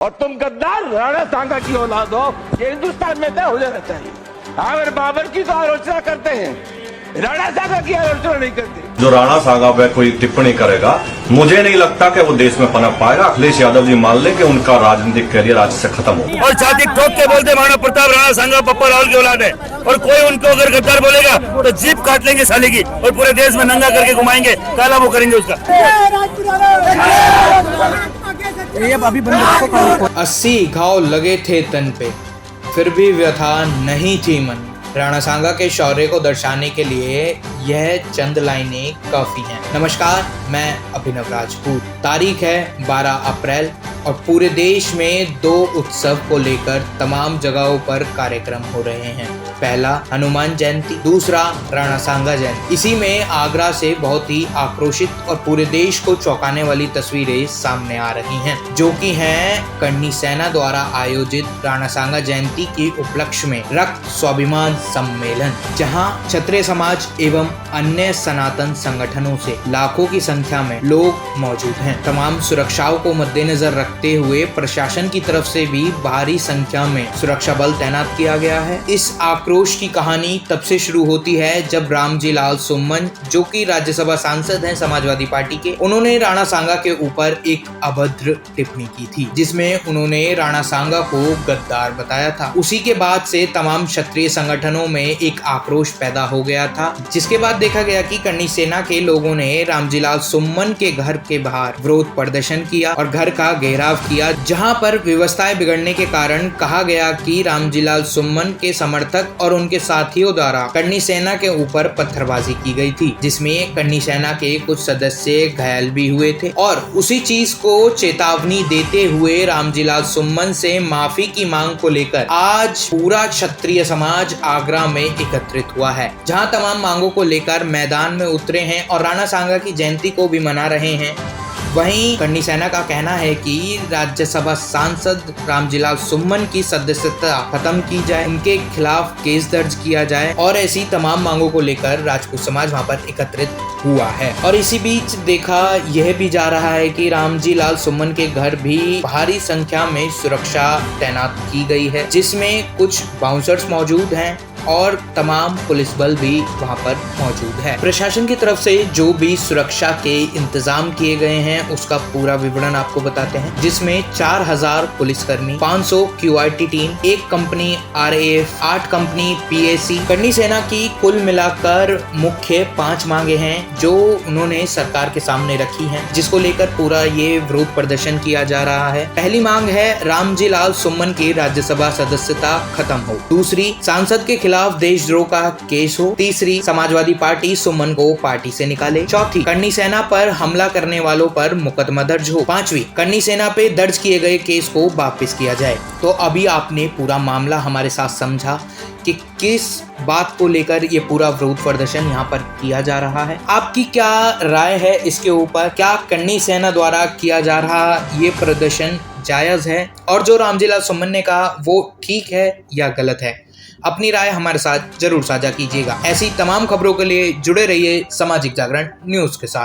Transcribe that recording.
और तुम गद्दार राणा सांगा की औलाद हो, ये हिंदुस्तान में तय हो जाना चाहिए। अगर बाबर की तो आलोचना करते हैं, राणा सांगा की आलोचना नहीं करते। जो राणा सांगा पे कोई टिप्पणी करेगा, मुझे नहीं लगता कि वो देश में पनप पाएगा। अखिलेश यादव जी मान ले कि उनका राजनीतिक करियर आज से खत्म हो। और साथ ही ठोक के बोलते महाराणा प्रताप राणा सांगा पप्पा राहुल की औलाद है, और कोई उनको अगर गद्दार बोलेगा तो जीप काट लेंगे साले की और पूरे देश में नंगा करके घुमाएंगे, काला वो करेंगे उसका। 80 घाव लगे थे तन पे, फिर भी व्यथा नहीं थी मन। राणा सांगा के शौर्य को दर्शाने के लिए यह चंद लाइनें काफी हैं। नमस्कार, मैं अभिनव राजपूत। तारीख है 12 अप्रैल और पूरे देश में 2 उत्सव को लेकर तमाम जगहों पर कार्यक्रम हो रहे हैं। पहला हनुमान जयंती, दूसरा राणा सांगा जयंती। इसी में आगरा से बहुत ही आक्रोशित और पूरे देश को चौंकाने वाली तस्वीरें सामने आ रही हैं, जो कि हैं करनी सेना द्वारा आयोजित राणा सांगा जयंती के उपलक्ष्य में रक्त स्वाभिमान सम्मेलन, जहां क्षत्रिय समाज एवं अन्य सनातन संगठनों से लाखों की संख्या में लोग मौजूद हैं। तमाम सुरक्षाओं को मद्देनजर रखते हुए प्रशासन की तरफ से भी भारी संख्या में सुरक्षा बल तैनात किया गया है। इस आक्रोश की कहानी तब से शुरू होती है जब रामजी लाल सुम्मन, जो कि राज्यसभा सांसद हैं समाजवादी पार्टी के, उन्होंने राणा सांगा के ऊपर एक अभद्र टिप्पणी की थी, जिसमें उन्होंने राणा सांगा को गद्दार बताया था। उसी के बाद से तमाम क्षत्रिय संगठनों में एक आक्रोश पैदा हो गया था, जिसके बाद देखा गया कि करनी सेना के लोगों ने रामजी लाल सुम्मन के घर के बाहर विरोध प्रदर्शन किया और घर का घेराव किया, जहां पर व्यवस्थाएं बिगड़ने के कारण कहा गया कि रामजी लाल सुम्मन के समर्थक और उनके साथियों द्वारा करनी सेना के ऊपर पत्थरबाजी की गई थी, जिसमें करनी सेना के कुछ सदस्य घायल भी हुए थे। और उसी चीज को चेतावनी देते हुए रामजी लाल सुम्मन से माफी की मांग को लेकर आज पूरा क्षत्रिय समाज आगरा में एकत्रित हुआ है, जहां तमाम मांगों को लेकर मैदान में उतरे हैं और राणा सांगा की जयंती को भी मना रहे हैं। वहीं करनी सेना का कहना है कि राज्यसभा सांसद रामजी लाल सुम्मन की सदस्यता खत्म की जाए, उनके खिलाफ केस दर्ज किया जाए और ऐसी तमाम मांगों को लेकर राजपूत समाज वहां पर एकत्रित हुआ है। और इसी बीच देखा यह भी जा रहा है कि रामजी लाल सुम्मन के घर भी भारी संख्या में सुरक्षा तैनात की गई है, जिसमें कुछ बाउंसर्स मौजूद हैं और तमाम पुलिस बल भी वहां पर मौजूद है। प्रशासन की तरफ से जो भी सुरक्षा के इंतजाम किए गए हैं उसका पूरा विवरण आपको बताते हैं, जिसमें 4000 पुलिसकर्मी, 500 QRT team, 1 company RAF, 8 company PAC। करनी सेना की कुल मिलाकर मुख्य 5 मांगे हैं जो उन्होंने सरकार के सामने रखी हैं, जिसको लेकर पूरा ये विरोध प्रदर्शन किया जा रहा है। पहली मांग है रामजी लाल सुम्मन की राज्यसभा सदस्यता खत्म हो। दूसरी, सांसद के खिलाफ देशद्रोह का केस हो। तीसरी, समाजवादी पार्टी सुम्मन को पार्टी से निकाले। चौथी, करनी सेना पर हमला करने वालों पर मुकदमा दर्ज हो। 5वीं, करनी सेना पे दर्ज किए गए केस को वापस किया जाए। तो अभी आपने पूरा मामला हमारे साथ समझा कि किस बात को लेकर ये पूरा विरोध प्रदर्शन यहाँ पर किया जा रहा है। आपकी क्या राय है इसके ऊपर? क्या करनी सेना द्वारा किया जा रहा ये प्रदर्शन जायज है और जो रामजी लाल सुम्मन ने कहा वो ठीक है या गलत है? अपनी राय हमारे साथ जरूर साझा कीजिएगा। ऐसी तमाम खबरों के लिए जुड़े रहिए सामाजिक जागरण न्यूज के साथ।